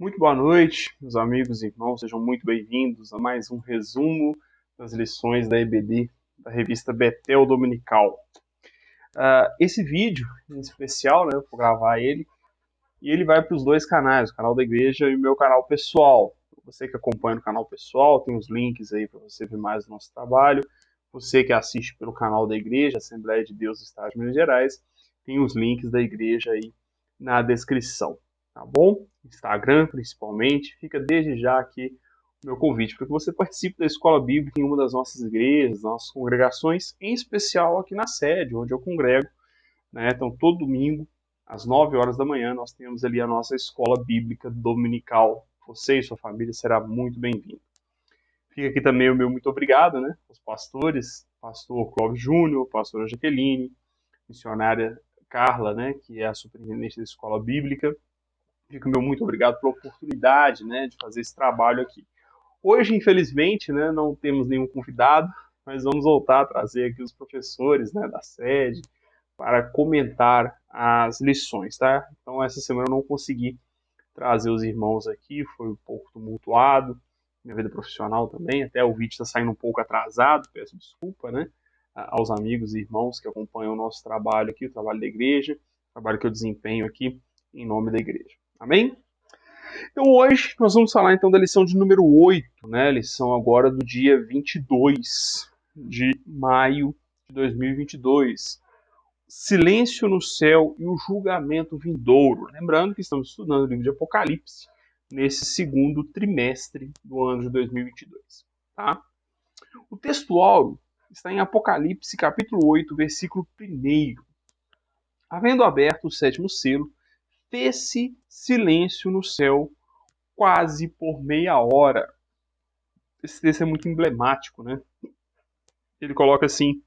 Muito boa noite, meus amigos e irmãos, sejam muito bem-vindos a mais um resumo das lições da EBD, da revista Betel Dominical. Esse vídeo, em especial, eu vou gravar ele, e ele vai para os dois canais, o canal da igreja e o meu canal pessoal. Você que acompanha no canal pessoal, tem os links aí para você ver mais do nosso trabalho. Você que assiste pelo canal da igreja, Assembleia de Deus do Estado de Minas Gerais, tem os links da igreja aí na descrição, tá bom? Instagram, principalmente. Fica desde já aqui o meu convite para que você participe da Escola Bíblica em uma das nossas igrejas, nossas congregações, em especial aqui na sede, onde eu congrego, né? Então, todo domingo, às 9 horas da manhã, nós temos ali a nossa Escola Bíblica Dominical. Você e sua família será muito bem-vindo. Fica aqui também o meu muito obrigado, né? Os pastores, pastor Clóvis Júnior, pastora Jaqueline, missionária Carla, né? Que é a superintendente da Escola Bíblica. Fica o meu muito obrigado pela oportunidade, né? De fazer esse trabalho aqui. Hoje, infelizmente, né? Não temos nenhum convidado, mas vamos voltar a trazer aqui os professores, né? Da sede, para comentar as lições, tá? Então, essa semana eu não consegui trazer os irmãos aqui, foi um pouco tumultuado, minha vida profissional também, até o vídeo está saindo um pouco atrasado, peço desculpa, né, aos amigos e irmãos que acompanham o nosso trabalho aqui, o trabalho da igreja, o trabalho que eu desempenho aqui em nome da igreja. Amém? Então hoje nós vamos falar então da lição de número 8, né, lição agora do dia 22 de maio de 2022. Silêncio no céu e o julgamento vindouro. Lembrando que estamos estudando o livro de Apocalipse nesse segundo trimestre do ano de 2022. Tá? O texto áureo está em Apocalipse capítulo 8, versículo 1. Havendo aberto o sétimo selo, fez-se silêncio no céu quase por meia hora. Esse texto é muito emblemático, né? Ele coloca assim,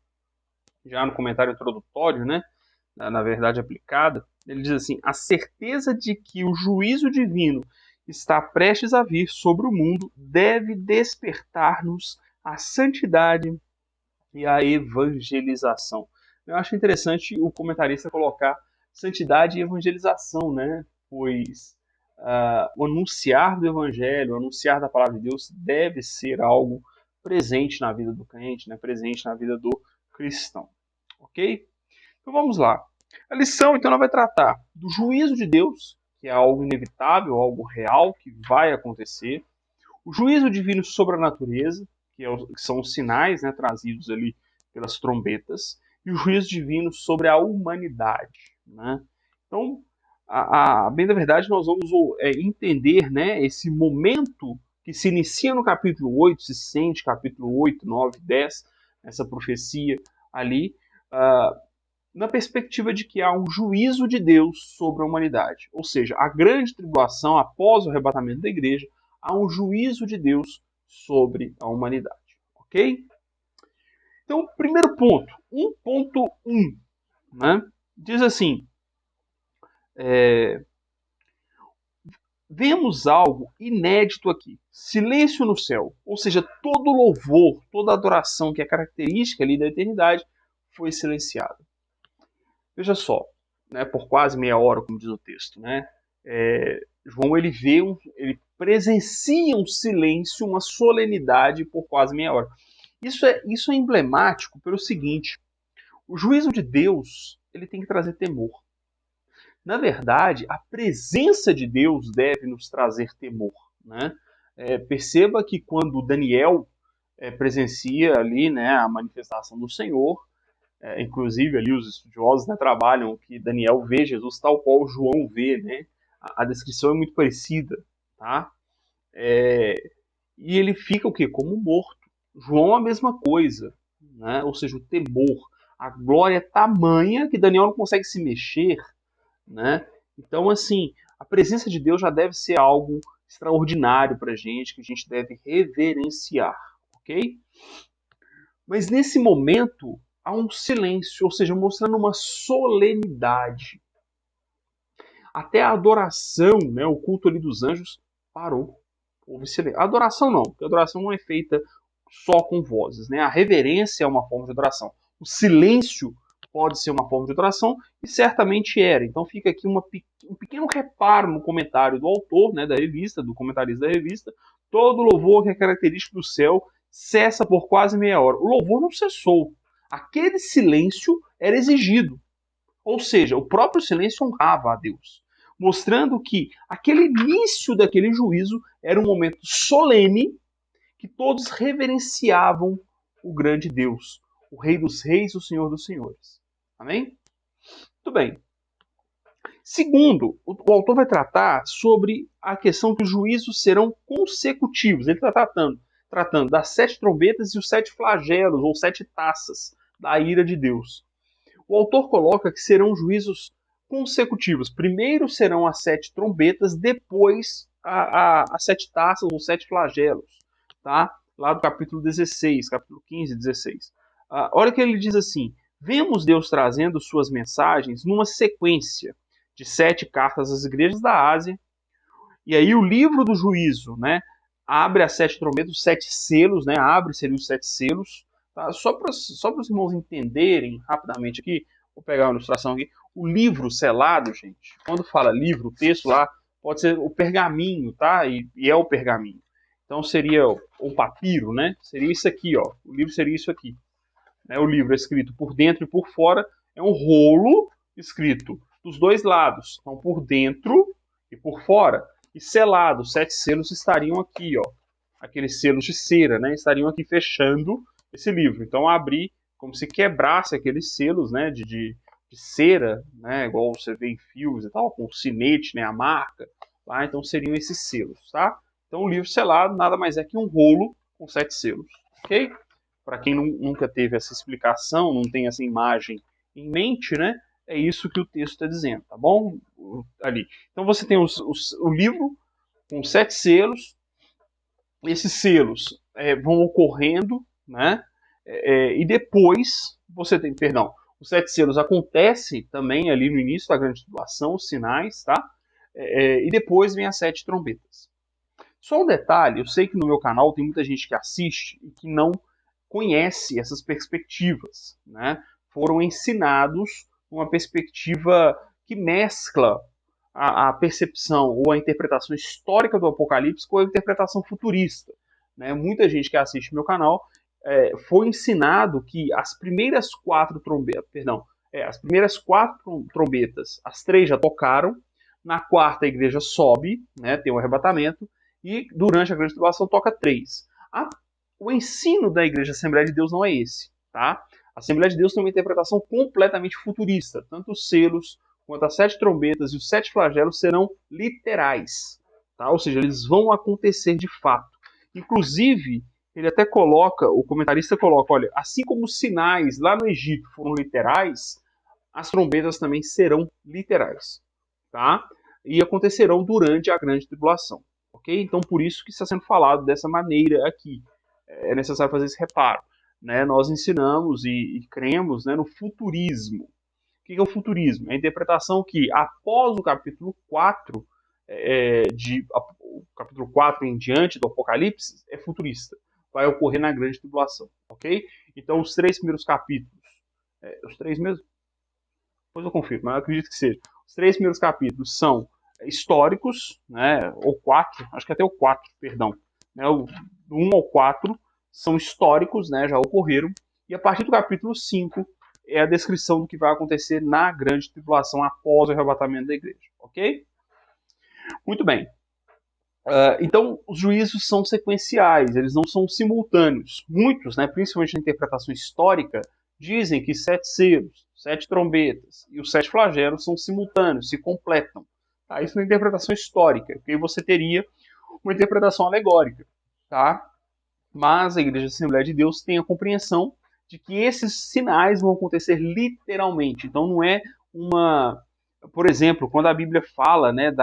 já no comentário introdutório, né? Na verdade aplicada, ele diz assim: a certeza de que o juízo divino está prestes a vir sobre o mundo deve despertar-nos à santidade e à evangelização. Eu acho interessante o comentarista colocar santidade e evangelização, né? Pois o anunciar do evangelho, o anunciar da palavra de Deus deve ser algo presente na vida do crente, né? Presente na vida do cristão. Ok? Então vamos lá. A lição, então, ela vai tratar do juízo de Deus, que é algo inevitável, algo real, que vai acontecer. O juízo divino sobre a natureza, que são os sinais, né, trazidos ali pelas trombetas. E o juízo divino sobre a humanidade. Né? Então, bem da verdade, nós vamos entender, né, esse momento que se inicia no capítulo 8, se sente capítulo 8, 9, 10, essa profecia ali, na perspectiva de que há um juízo de Deus sobre a humanidade. Ou seja, a grande tribulação, após o arrebatamento da igreja, há um juízo de Deus sobre a humanidade. Ok? Então, primeiro ponto, 1.1, né? Diz assim, vemos algo inédito aqui, silêncio no céu, ou seja, todo louvor, toda adoração que é característica ali da eternidade foi silenciada. Veja só, né, por quase meia hora, como diz o texto, né, João ele presencia um silêncio, uma solenidade por quase meia hora. Isso é emblemático pelo seguinte: o juízo de Deus ele tem que trazer temor. Na verdade, a presença de Deus deve nos trazer temor. Né? Perceba que quando Daniel presencia ali, né, a manifestação do Senhor, inclusive ali os estudiosos, né, trabalham que Daniel vê Jesus tal qual João vê, né? A descrição é muito parecida, tá? E ele fica o quê? Como morto. João a mesma coisa, né? Ou seja, o temor, a glória é tamanha que Daniel não consegue se mexer, né? Então, assim, a presença de Deus já deve ser algo extraordinário para a gente, que a gente deve reverenciar, ok? Mas nesse momento há um silêncio, ou seja, mostrando uma solenidade. Até a adoração, né, o culto ali dos anjos, parou. Houve silêncio. A adoração não, porque a adoração não é feita só com vozes. Né? A reverência é uma forma de adoração. O silêncio pode ser uma forma de adoração, e certamente era. Então fica aqui um pequeno reparo no comentário do autor, né, da revista, do comentarista da revista: todo louvor que é característico do céu cessa por quase meia hora. O louvor não cessou. Aquele silêncio era exigido. Ou seja, o próprio silêncio honrava a Deus, mostrando que aquele início daquele juízo era um momento solene que todos reverenciavam o grande Deus, o Rei dos Reis, o Senhor dos Senhores. Amém? Muito bem. Segundo, o autor vai tratar sobre a questão que os juízos serão consecutivos. Ele está tratando das 7 trombetas e os 7 flagelos, ou 7 taças da ira de Deus. O autor coloca que serão juízos consecutivos. Primeiro serão as 7 trombetas, depois as 7 taças ou 7 flagelos. Tá? Lá do capítulo 16, capítulo 15 e 16. Olha que ele diz assim: vemos Deus trazendo suas mensagens numa sequência de 7 cartas às igrejas da Ásia. E aí o livro do juízo, né, abre as 7 trombetas, os 7 selos, né, abre seriam os 7 selos. Tá? Só para os irmãos entenderem rapidamente aqui, vou pegar uma ilustração aqui. O livro selado, gente, quando fala livro, o texto lá, pode ser o pergaminho, tá? E é o pergaminho. Então seria o papiro, né? Seria isso aqui, ó. O livro seria isso aqui. Né? O livro é escrito por dentro e por fora, é um rolo escrito dos dois lados. Então por dentro e por fora. E selado, 7 selos estariam aqui, ó. Aqueles selos de cera, né? Estariam aqui fechando esse livro. Então abrir como se quebrasse aqueles selos, né? De cera, né? Igual você vê em filmes e tal, com o sinete, né? A marca. Lá, então seriam esses selos, tá? Então o livro selado nada mais é que um rolo com 7 selos, ok? Para quem nunca teve essa explicação, não tem essa imagem em mente, né? É isso que o texto está dizendo, tá bom? Ali. Então você tem o livro com 7 selos. Esses selos vão ocorrendo, né? E depois você tem, perdão, os 7 selos acontecem também ali no início da grande tribulação, os sinais, tá? E depois vem as 7 trombetas. Só um detalhe, eu sei que no meu canal tem muita gente que assiste e que não conhece essas perspectivas, né? Foram ensinados uma perspectiva que mescla a percepção ou a interpretação histórica do Apocalipse com a interpretação futurista. Né? Muita gente que assiste meu canal foi ensinado que as primeiras 4 trombetas, as 3 já tocaram, na 4ª a igreja sobe, né, tem um arrebatamento, e durante a grande tribulação toca 3. O ensino da Igreja Assembleia de Deus não é esse, tá? A Assembleia de Deus tem uma interpretação completamente futurista. Tanto os selos, quanto as 7 trombetas e os 7 flagelos serão literais, tá? Ou seja, eles vão acontecer de fato. Inclusive, ele até coloca, o comentarista coloca, olha, assim como os sinais lá no Egito foram literais, as trombetas também serão literais, tá? E acontecerão durante a grande tribulação. Okay? Então, por isso que está sendo falado dessa maneira aqui. É necessário fazer esse reparo. Né? Nós ensinamos e cremos, né, no futurismo. O que é o futurismo? É a interpretação que, após o capítulo 4, o capítulo 4 em diante do Apocalipse, é futurista. Vai ocorrer na grande tribulação. Okay? Então, os 3 primeiros capítulos... os 3 mesmo? Depois eu confirmo, mas eu acredito que seja. Os 3 primeiros capítulos são históricos, né, ou 4, acho que até o 4, perdão, né, do 1 ao 4 são históricos, né, já ocorreram, e a partir do capítulo 5 é a descrição do que vai acontecer na grande tribulação após o arrebatamento da igreja, ok? Muito bem. Então, os juízos são sequenciais, eles não são simultâneos. Muitos, né, principalmente na interpretação histórica, dizem que 7 selos, 7 trombetas e os 7 flagelos são simultâneos, se completam. Tá? Isso na interpretação histórica, porque você teria uma interpretação alegórica. Tá? Mas a Igreja Assembleia de Deus tem a compreensão de que esses sinais vão acontecer literalmente. Então não é uma... Por exemplo, quando a Bíblia fala, né,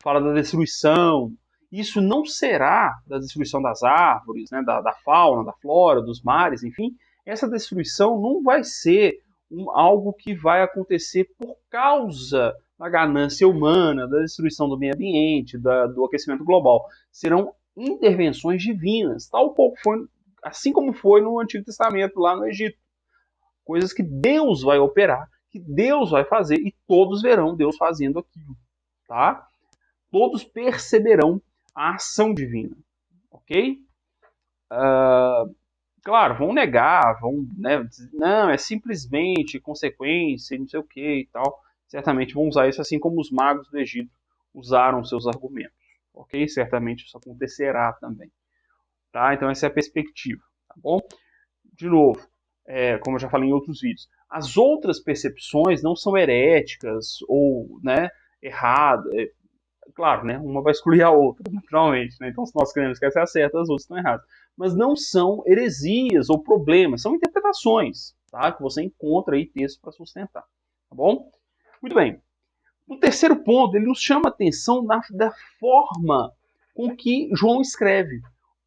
fala da destruição, isso não será da destruição das árvores, né, da fauna, da flora, dos mares, enfim. Essa destruição não vai ser algo que vai acontecer por causa da ganância humana, da destruição do meio ambiente, do aquecimento global. Serão intervenções divinas, tal qual foi assim como foi no Antigo Testamento, lá no Egito. Coisas que Deus vai operar, que Deus vai fazer, e todos verão Deus fazendo aquilo, tá? Todos perceberão a ação divina, ok? Claro, vão negar, vão, né, dizer, não, é simplesmente consequência, não sei o que e tal. Certamente vão usar isso assim como os magos do Egito usaram seus argumentos, ok? Certamente isso acontecerá também, tá? Então essa é a perspectiva, tá bom? De novo, como eu já falei em outros vídeos, as outras percepções não são heréticas ou, né, erradas. Claro, né, uma vai excluir a outra, naturalmente. Né? Então, se nós queremos que essa é a certa, as outras estão erradas. Mas não são heresias ou problemas, são interpretações, tá? Que você encontra aí textos para sustentar. Tá bom? Muito bem. O terceiro ponto, ele nos chama a atenção da forma com que João escreve.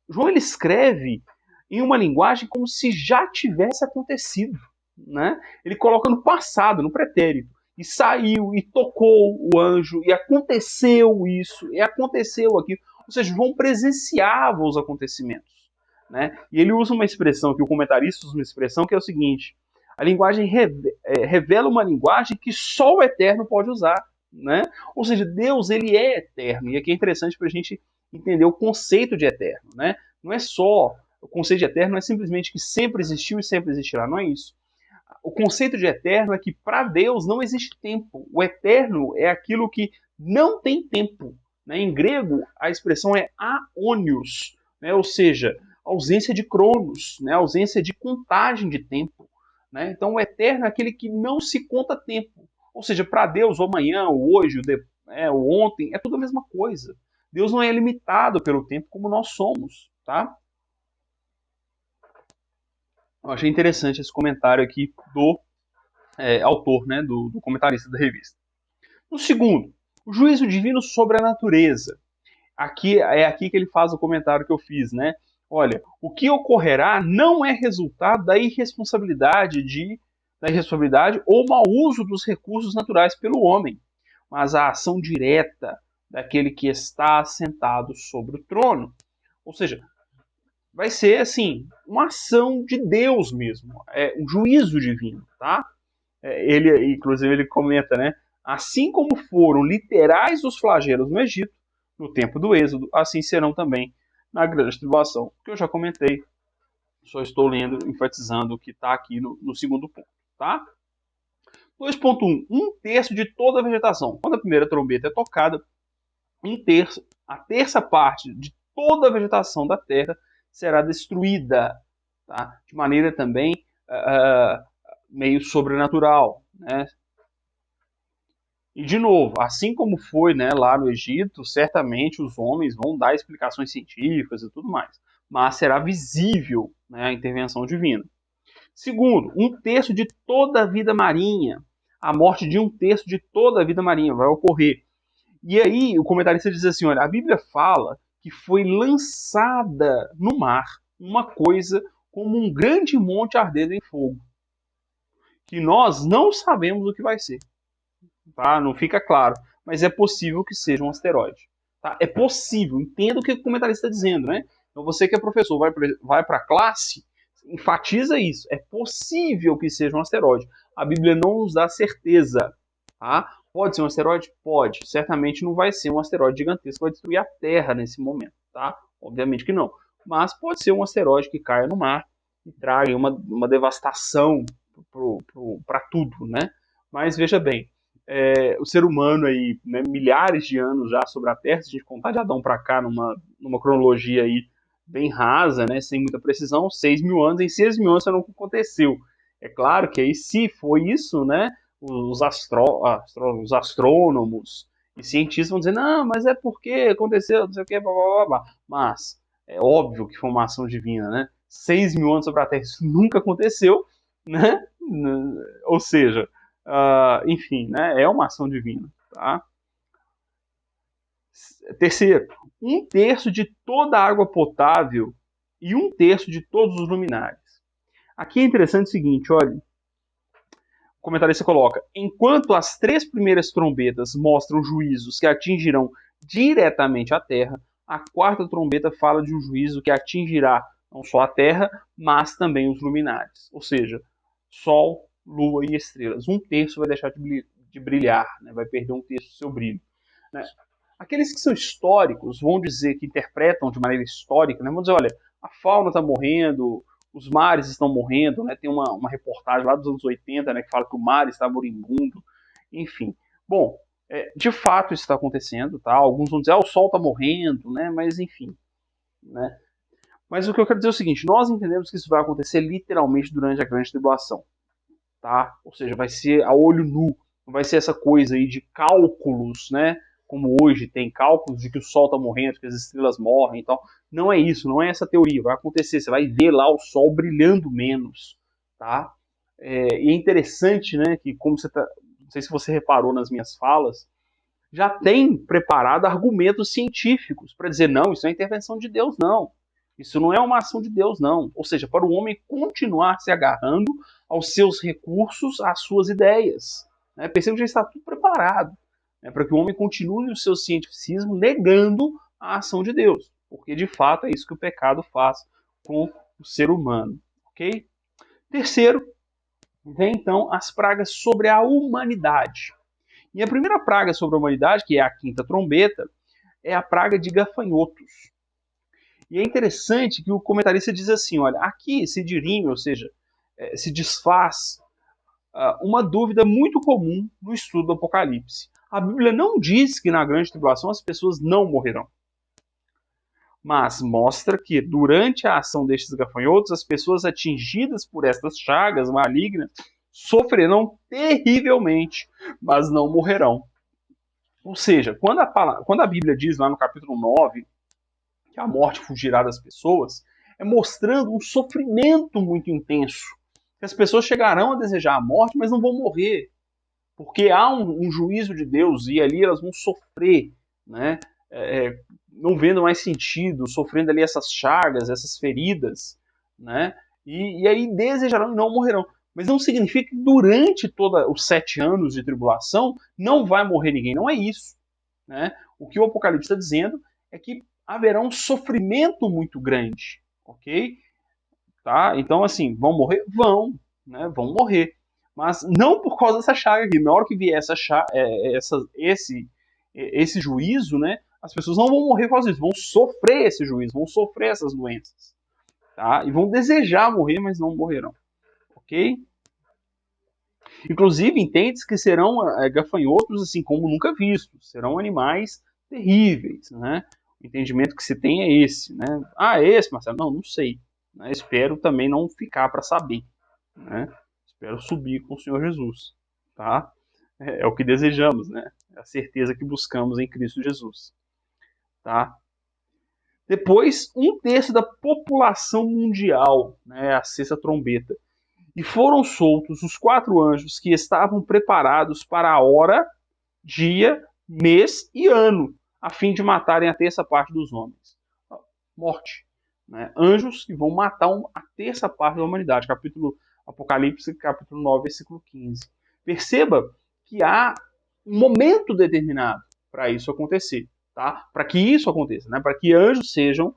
João ele escreve em uma linguagem como se já tivesse acontecido. Né? Ele coloca no passado, no pretérito. E saiu, e tocou o anjo, e aconteceu isso, e aconteceu aquilo. Ou seja, João presenciava os acontecimentos. Né? E ele usa uma expressão, que o comentarista usa uma expressão, que é o seguinte: a linguagem revela uma linguagem que só o eterno pode usar. Né? Ou seja, Deus ele é eterno. E aqui é interessante para a gente entender o conceito de eterno. Né? Não é só, o conceito de eterno não é simplesmente que sempre existiu e sempre existirá, não é isso. O conceito de eterno é que para Deus não existe tempo. O eterno é aquilo que não tem tempo. Né? Em grego, a expressão é aonios, né? Ou seja, ausência de cronos, né? Ausência de contagem de tempo. Né? Então, o eterno é aquele que não se conta tempo. Ou seja, para Deus, o amanhã, o hoje, o ontem, é tudo a mesma coisa. Deus não é limitado pelo tempo como nós somos. Tá? Eu achei interessante esse comentário aqui do autor, né, do comentarista da revista. No segundo, o juízo divino sobre a natureza. Aqui que ele faz o comentário que eu fiz, né? Olha, o que ocorrerá não é resultado da irresponsabilidade ou mau uso dos recursos naturais pelo homem, mas a ação direta daquele que está assentado sobre o trono. Ou seja, vai ser assim, uma ação de Deus mesmo, um juízo divino, tá? Inclusive, ele comenta, né? Assim como foram literais os flagelos no Egito, no tempo do Êxodo, assim serão também na grande tribulação, que eu já comentei. Só estou lendo, enfatizando o que está aqui no segundo ponto, tá? 2.1. Um terço de toda a vegetação. Quando a primeira trombeta é tocada, a terça parte de toda a vegetação da terra será destruída, tá? De maneira também meio sobrenatural, né? E de novo, assim como foi, né, lá no Egito, certamente os homens vão dar explicações científicas e tudo mais, mas será visível, né, a intervenção divina. Segundo, um terço de toda a vida marinha, a morte de um terço de toda a vida marinha vai ocorrer. E aí o comentarista diz assim, olha, a Bíblia fala que foi lançada no mar uma coisa como um grande monte ardendo em fogo, que nós não sabemos o que vai ser. Tá? Não fica claro, mas é possível que seja um asteroide. Tá? É possível, entenda o que o comentarista está dizendo. Né? Então você que é professor, vai para a classe, enfatiza isso. É possível que seja um asteroide. A Bíblia não nos dá certeza. Tá? Pode ser um asteroide? Pode. Certamente não vai ser um asteroide gigantesco que vai destruir a Terra nesse momento. Tá? Obviamente que não. Mas pode ser um asteroide que caia no mar e traga uma devastação para tudo. Né? Mas veja bem, o ser humano aí, né, milhares de anos já sobre a Terra, se a gente contar de Adão para cá numa cronologia aí bem rasa, né, sem muita precisão, 6.000 anos, em 6.000 anos isso não aconteceu. É claro que aí se foi isso, né, os astrônomos e cientistas vão dizer, não, mas é porque aconteceu, não sei o que, blá, blá, blá, blá. Mas é óbvio que foi uma ação divina, né, 6.000 anos sobre a Terra, isso nunca aconteceu, né, ou seja, enfim, né, é uma ação divina. Tá? Terceiro, um terço de toda a água potável e um terço de todos os luminares. Aqui é interessante o seguinte, olha, o comentarista coloca, enquanto as 3 primeiras trombetas mostram juízos que atingirão diretamente a terra, a 4ª trombeta fala de um juízo que atingirá não só a Terra, mas também os luminares, ou seja, Sol, Lua e estrelas. Um terço vai deixar de brilhar, né? Vai perder um terço do seu brilho. Né? Aqueles que são históricos vão dizer, que interpretam de maneira histórica, né? Vão dizer, olha, a fauna está morrendo, os mares estão morrendo, né? Tem uma reportagem lá dos anos 80, né, que fala que o mar está moribundo, enfim. Bom, de fato isso está acontecendo, tá? Alguns vão dizer, o sol está morrendo, né? Mas enfim, né? Mas o que eu quero dizer é o seguinte, nós entendemos que isso vai acontecer literalmente durante a grande tribulação, tá? Ou seja, vai ser a olho nu, não vai ser essa coisa aí de cálculos, né? Como hoje tem cálculos de que o Sol está morrendo, que as estrelas morrem e tal. Não é isso, não é essa teoria. Vai acontecer, você vai ver lá o Sol brilhando menos, tá? E é interessante, né, que como você tá, não sei se você reparou nas minhas falas, já tem preparado argumentos científicos para dizer, não, isso é intervenção de Deus, não. Isso não é uma ação de Deus, não. Ou seja, para o homem continuar se agarrando aos seus recursos, às suas ideias. Né? Perceba que já está tudo preparado, né, para que o homem continue o seu cientificismo negando a ação de Deus. Porque, de fato, é isso que o pecado faz com o ser humano. Ok? Terceiro, vem então as pragas sobre a humanidade. E a primeira praga sobre a humanidade, que é a quinta trombeta, é a praga de gafanhotos. E é interessante que o comentarista diz assim, olha, aqui se dirime, ou seja, se desfaz uma dúvida muito comum no estudo do Apocalipse. A Bíblia não diz que na grande tribulação as pessoas não morrerão, mas mostra que durante a ação destes gafanhotos, as pessoas atingidas por estas chagas malignas sofrerão terrivelmente, mas não morrerão. Ou seja, quando a Bíblia diz lá no capítulo 9 que a morte fugirá das pessoas, é mostrando um sofrimento muito intenso. Que as pessoas chegarão a desejar a morte, mas não vão morrer. Porque há um juízo de Deus e ali elas vão sofrer, né? Não vendo mais sentido, sofrendo ali essas chagas, essas feridas, né? E aí desejarão e não morrerão. Mas não significa que durante todos os 7 anos de tribulação não vai morrer ninguém. Não é isso. Né? O que o Apocalipse está dizendo é que haverá um sofrimento muito grande, ok? Tá? Então, assim, vão morrer? Vão, né? Vão morrer. Mas não por causa dessa chaga aqui. Na hora que vier esse juízo, né? As pessoas não vão morrer por causa disso, vão sofrer esse juízo, vão sofrer essas doenças. Tá? E vão desejar morrer, mas não morrerão. Ok? Inclusive, entende-se que serão gafanhotos assim como nunca vistos. Serão animais terríveis, né? O entendimento que se tem é esse, né? Ah, é esse, Marcelo? Não sei. Né? Espero também não ficar para saber, né? Espero subir com o Senhor Jesus, tá? É o que desejamos, né? É a certeza que buscamos em Cristo Jesus, tá? Depois, um terço da população mundial, né? A sexta trombeta. E foram soltos os 4 anjos que estavam preparados para a hora, dia, mês e ano, a fim de matarem a terça parte dos homens. Morte. Né? Anjos que vão matar a terça parte da humanidade. Apocalipse, capítulo 9, versículo 15. Perceba que há um momento determinado para isso acontecer. Tá? Para que isso aconteça. Né? Para que anjos sejam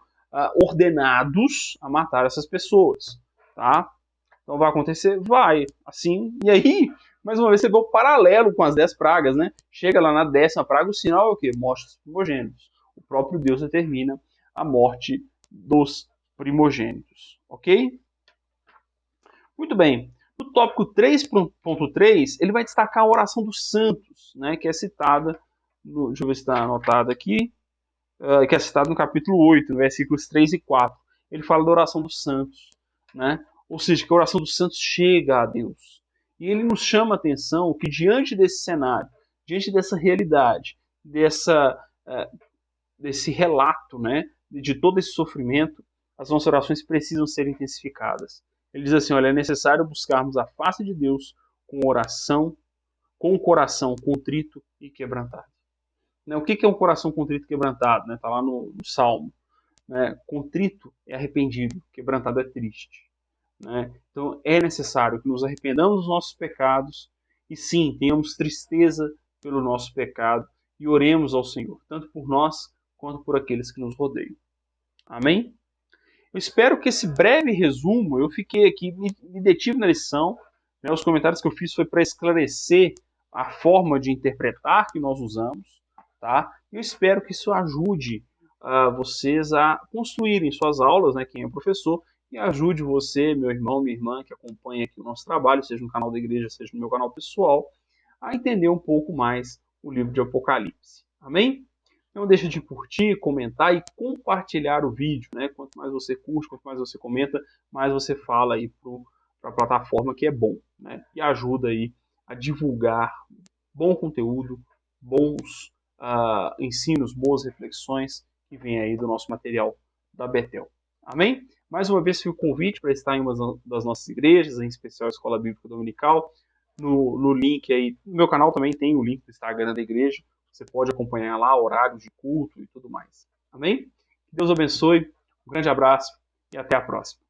ordenados a matar essas pessoas. Tá? Então vai acontecer? Vai. Assim, e aí, mais uma vez, você vê o paralelo com as 10 pragas, né? Chega lá na 10ª praga, o sinal é o quê? Morte dos primogênitos. O próprio Deus determina a morte dos primogênitos. Ok? Muito bem. No tópico 3.3, ele vai destacar a oração dos santos, né? Que é citada, deixa eu ver se está anotado aqui, que é citada no capítulo 8, versículos 3 e 4. Ele fala da oração dos santos, né? Ou seja, que a oração dos santos chega a Deus. E ele nos chama a atenção que diante desse cenário, diante dessa realidade, desse relato, né, de todo esse sofrimento, as nossas orações precisam ser intensificadas. Ele diz assim, olha, é necessário buscarmos a face de Deus com oração, com o coração contrito e quebrantado. Né? O que é um coração contrito e quebrantado? Está lá no Salmo. Né? Contrito é arrependido, quebrantado é triste. Né? Então é necessário que nos arrependamos dos nossos pecados e sim, tenhamos tristeza pelo nosso pecado e oremos ao Senhor, tanto por nós quanto por aqueles que nos rodeiam. Amém? Eu espero que esse breve resumo, eu fiquei aqui, me detive na lição, né, os comentários que eu fiz foi para esclarecer a forma de interpretar que nós usamos, tá? Eu espero que isso ajude vocês a construírem suas aulas, né, quem é professor, e ajude você, meu irmão, minha irmã, que acompanha aqui o nosso trabalho, seja no canal da igreja, seja no meu canal pessoal, a entender um pouco mais o livro de Apocalipse. Amém? Não deixe de curtir, comentar e compartilhar o vídeo, né? Quanto mais você curte, quanto mais você comenta, mais você fala aí para a plataforma, que é bom, né? E ajuda aí a divulgar bom conteúdo, bons ensinos, boas reflexões que vem aí do nosso material da Betel. Amém? Mais uma vez, fica o convite para estar em uma das nossas igrejas, em especial a Escola Bíblica Dominical. No link aí, no meu canal também tem o link do Instagram da igreja. Você pode acompanhar lá horários de culto e tudo mais. Amém? Que Deus abençoe, um grande abraço e até a próxima.